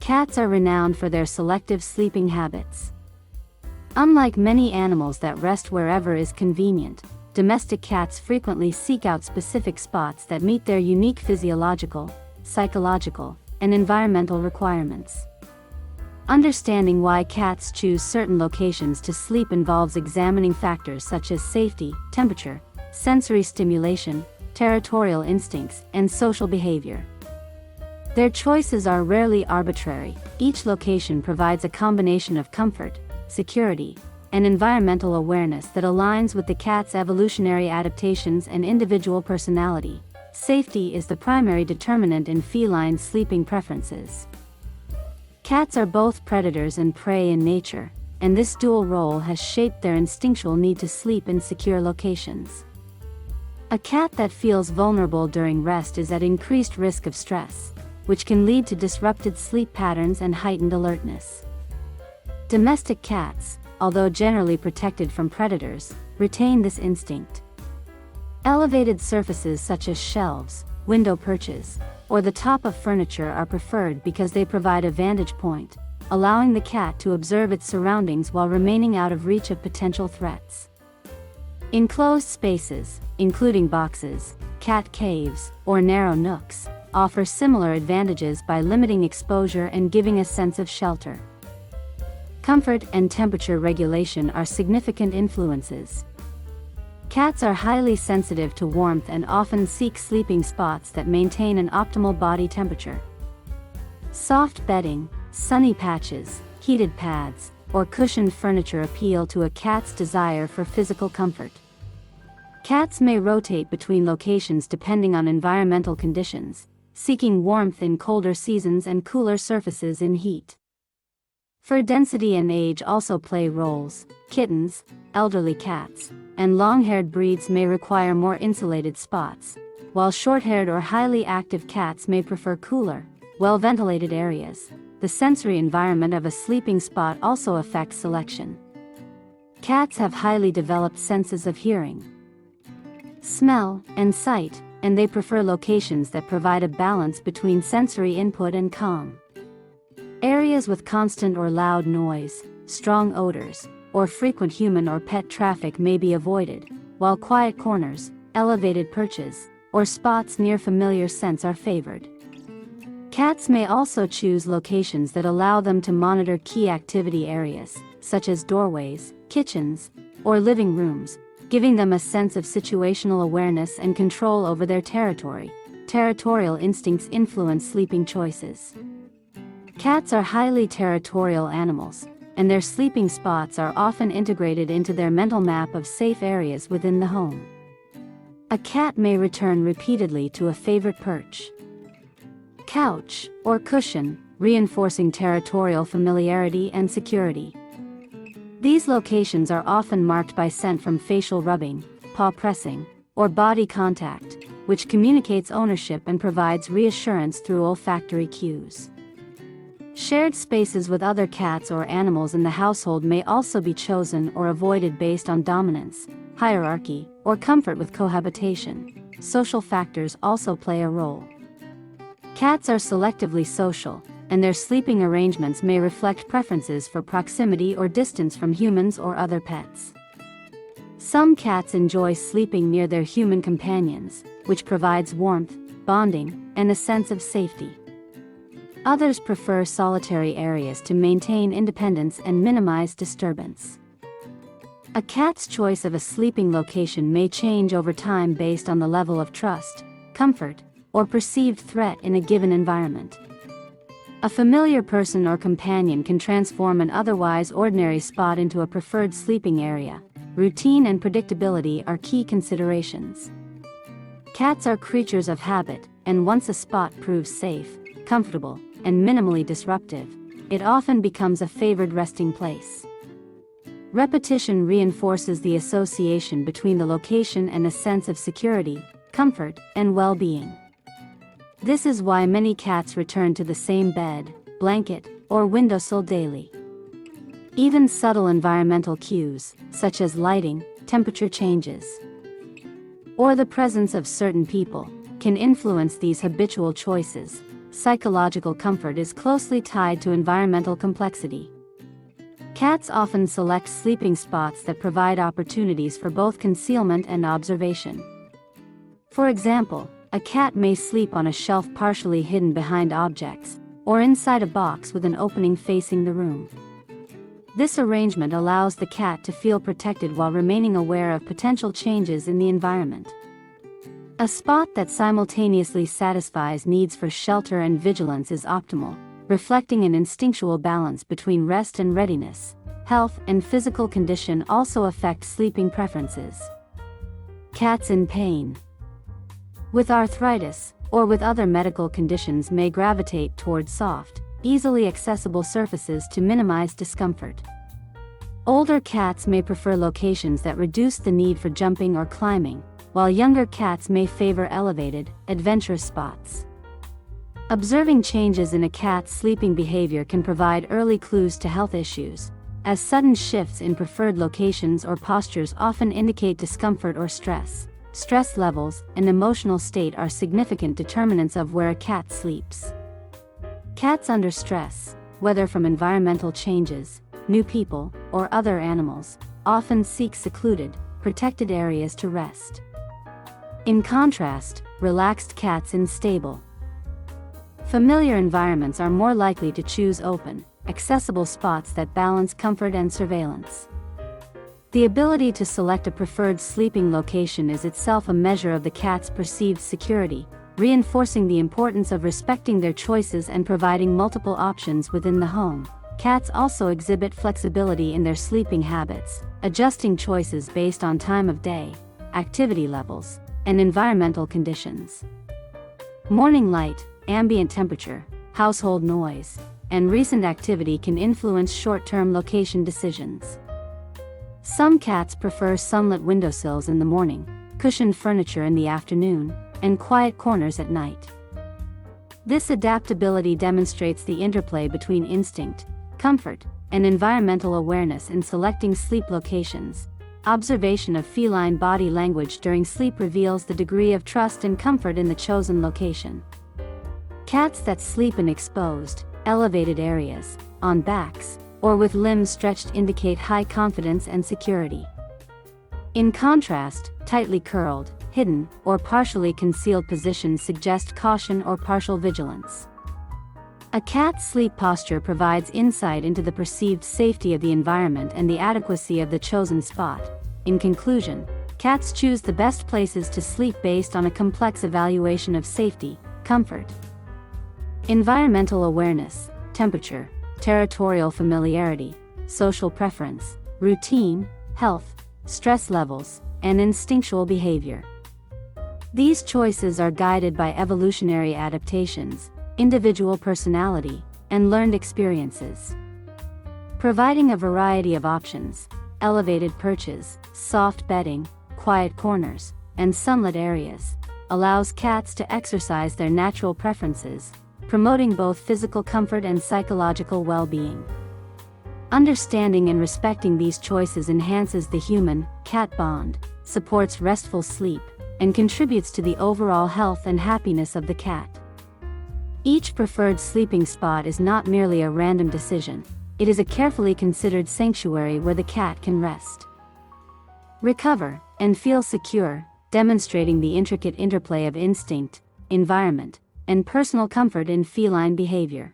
Cats are renowned for their selective sleeping habits. Unlike many animals that rest wherever is convenient, domestic cats frequently seek out specific spots that meet their unique physiological, psychological, and environmental requirements. Understanding why cats choose certain locations to sleep involves examining factors such as safety, temperature, sensory stimulation, territorial instincts, and social behavior. Their choices are rarely arbitrary. Each location provides a combination of comfort, security, and environmental awareness that aligns with the cat's evolutionary adaptations and individual personality. Safety is the primary determinant in feline sleeping preferences. Cats are both predators and prey in nature, and this dual role has shaped their instinctual need to sleep in secure locations. A cat that feels vulnerable during rest is at increased risk of stress, which can lead to disrupted sleep patterns and heightened alertness. Domestic cats, although generally protected from predators, retain this instinct. Elevated surfaces such as shelves, window perches, or the top of furniture are preferred because they provide a vantage point, allowing the cat to observe its surroundings while remaining out of reach of potential threats. Enclosed spaces, including boxes, cat caves, or narrow nooks, offer similar advantages by limiting exposure and giving a sense of shelter. Comfort and temperature regulation are significant influences. Cats are highly sensitive to warmth and often seek sleeping spots that maintain an optimal body temperature. Soft bedding, sunny patches, heated pads, or cushioned furniture appeal to a cat's desire for physical comfort. Cats may rotate between locations depending on environmental conditions, seeking warmth in colder seasons and cooler surfaces in heat. Fur density and age also play roles. Kittens, elderly cats, and long-haired breeds may require more insulated spots, while short-haired or highly active cats may prefer cooler, well-ventilated areas. The sensory environment of a sleeping spot also affects selection. Cats have highly developed senses of hearing, smell, and sight, and they prefer locations that provide a balance between sensory input and calm. Areas with constant or loud noise, strong odors, or frequent human or pet traffic may be avoided, while quiet corners, elevated perches, or spots near familiar scents are favored. Cats may also choose locations that allow them to monitor key activity areas, such as doorways, kitchens, or living rooms, giving them a sense of situational awareness and control over their territory. Territorial instincts influence sleeping choices. Cats are highly territorial animals, and their sleeping spots are often integrated into their mental map of safe areas within the home. A cat may return repeatedly to a favorite perch, couch, or cushion, reinforcing territorial familiarity and security. These locations are often marked by scent from facial rubbing, paw pressing, or body contact, which communicates ownership and provides reassurance through olfactory cues. Shared spaces with other cats or animals in the household may also be chosen or avoided based on dominance, hierarchy, or comfort with cohabitation. Social factors also play a role. Cats are selectively social, and their sleeping arrangements may reflect preferences for proximity or distance from humans or other pets. Some cats enjoy sleeping near their human companions, which provides warmth, bonding, and a sense of safety. Others prefer solitary areas to maintain independence and minimize disturbance. A cat's choice of a sleeping location may change over time based on the level of trust, comfort, or perceived threat in a given environment. A familiar person or companion can transform an otherwise ordinary spot into a preferred sleeping area. Routine and predictability are key considerations. Cats are creatures of habit, and once a spot proves safe, comfortable, and minimally disruptive, it often becomes a favored resting place. Repetition reinforces the association between the location and a sense of security, comfort, and well-being. This is why many cats return to the same bed, blanket, or windowsill daily. Even subtle environmental cues, such as lighting, temperature changes, or the presence of certain people, can influence these habitual choices. psychological comfort is closely tied to environmental complexity. Cats often select sleeping spots that provide opportunities for both concealment and observation. For example, a cat may sleep on a shelf partially hidden behind objects, or inside a box with an opening facing the room. This arrangement allows the cat to feel protected while remaining aware of potential changes in the environment. A spot that simultaneously satisfies needs for shelter and vigilance is optimal, reflecting an instinctual balance between rest and readiness. Health and physical condition also affect sleeping preferences. Cats in pain, with arthritis, or with other medical conditions may gravitate towards soft, easily accessible surfaces to minimize discomfort. Older cats may prefer locations that reduce the need for jumping or climbing, while younger cats may favor elevated, adventurous spots. Observing changes in a cat's sleeping behavior can provide early clues to health issues, as sudden shifts in preferred locations or postures often indicate discomfort or stress. Stress levels and emotional state are significant determinants of where a cat sleeps. Cats under stress, whether from environmental changes, new people, or other animals, often seek secluded, protected areas to rest. In contrast, relaxed cats in stable, familiar environments are more likely to choose open, accessible spots that balance comfort and surveillance. The ability to select a preferred sleeping location is itself a measure of the cat's perceived security, reinforcing the importance of respecting their choices and providing multiple options within the home. Cats also exhibit flexibility in their sleeping habits, adjusting choices based on time of day, activity levels, and environmental conditions. Morning light, ambient temperature, household noise, and recent activity can influence short-term location decisions. Some cats prefer sunlit windowsills in the morning, cushioned furniture in the afternoon, and quiet corners at night. This adaptability demonstrates the interplay between instinct, comfort, and environmental awareness in selecting sleep locations. Observation of feline body language during sleep reveals the degree of trust and comfort in the chosen location. Cats that sleep in exposed, elevated areas, on backs, or with limbs stretched indicate high confidence and security. In contrast, tightly curled, hidden, or partially concealed positions suggest caution or partial vigilance. A cat's sleep posture provides insight into the perceived safety of the environment and the adequacy of the chosen spot. In conclusion, cats choose the best places to sleep based on a complex evaluation of safety, comfort, environmental awareness, temperature, territorial familiarity, social preference, routine, health, stress levels, and instinctual behavior. These choices are guided by evolutionary adaptations, individual personality, and learned experiences. Providing a variety of options, elevated perches, soft bedding, quiet corners, and sunlit areas, allows cats to exercise their natural preferences, promoting both physical comfort and psychological well-being. Understanding and respecting these choices enhances the human-cat bond, supports restful sleep, and contributes to the overall health and happiness of the cat. Each preferred sleeping spot is not merely a random decision, it is a carefully considered sanctuary where the cat can rest, recover, and feel secure, demonstrating the intricate interplay of instinct, environment, and personal comfort in feline behavior.